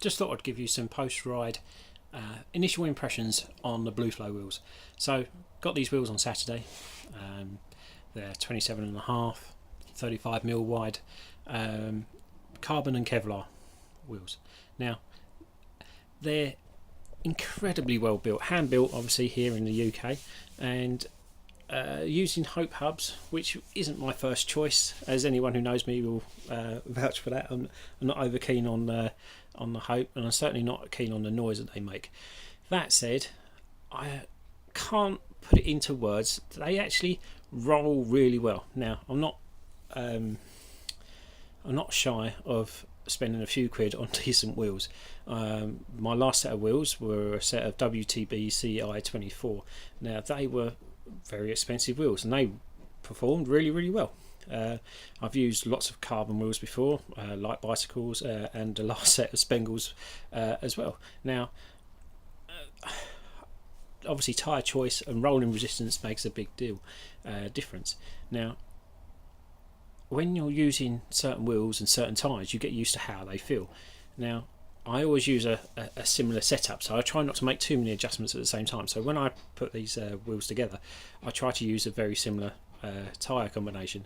just thought I'd give you some post-ride initial impressions on the Blueflo wheels. So got these wheels on Saturday. They're 27.5, 35mm wide, carbon and Kevlar wheels. Now they're incredibly well built, hand built obviously here in the UK, and using Hope hubs, which isn't my first choice, as anyone who knows me will vouch for that. I'm not over keen on the Hope, and I'm certainly not keen on the noise that they make. That said, I can't put it into words. They actually roll really well. Now I'm not shy of spending a few quid on decent wheels. My last set of wheels were a set of WTB CI24. Now they were very expensive wheels and they performed really well. I've used lots of carbon wheels before, like bicycles, and the last set of Spengles as well. Now obviously tyre choice and rolling resistance makes a big difference. Now when you're using certain wheels and certain tyres, you get used to how they feel. Now I always use a similar setup, so I try not to make too many adjustments at the same time. So when I put these wheels together, I try to use a very similar tyre combination.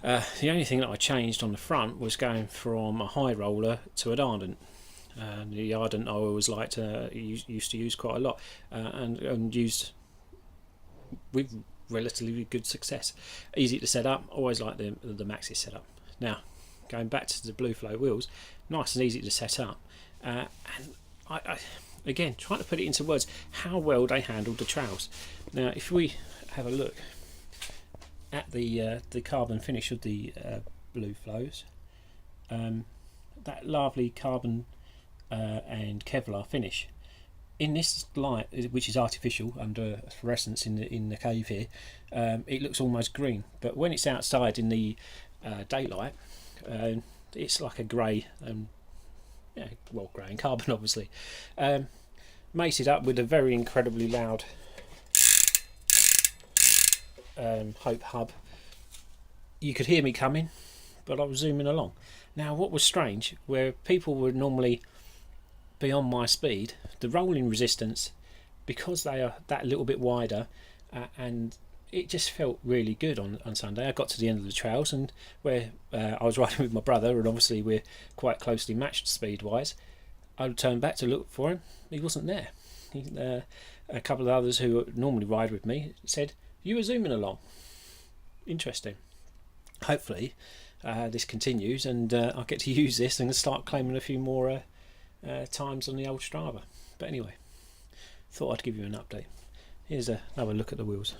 The only thing that I changed on the front was going from a high roller to an Ardent. The Ardent I always liked, used to use quite a lot, and used with relatively good success. Easy to set up, always like the Maxxis setup. Now going back to the Blueflo wheels, nice and easy to set up, and I again trying to put it into words how well they handled the trails. Now if we have a look at the carbon finish of the Blueflos, that lovely carbon and Kevlar finish in this light, which is artificial under fluorescence in the cave here, it looks almost green, but when it's outside in the daylight, it's like a grey, grey and carbon obviously. Mated up with a very incredibly loud Hope hub. You could hear me coming, but I was zooming along. Now what was strange, where people would normally be on my speed, the rolling resistance, because they are that little bit wider, and it just felt really good on Sunday. I got to the end of the trails, and where I was riding with my brother, and obviously we're quite closely matched speed wise, I turned back to look for him. He wasn't there. A couple of others who normally ride with me said, "You were zooming along." Interesting. Hopefully this continues, and I'll get to use this and start claiming a few more times on the old Strava. But anyway, thought I'd give you an update. Here's another look at the wheels.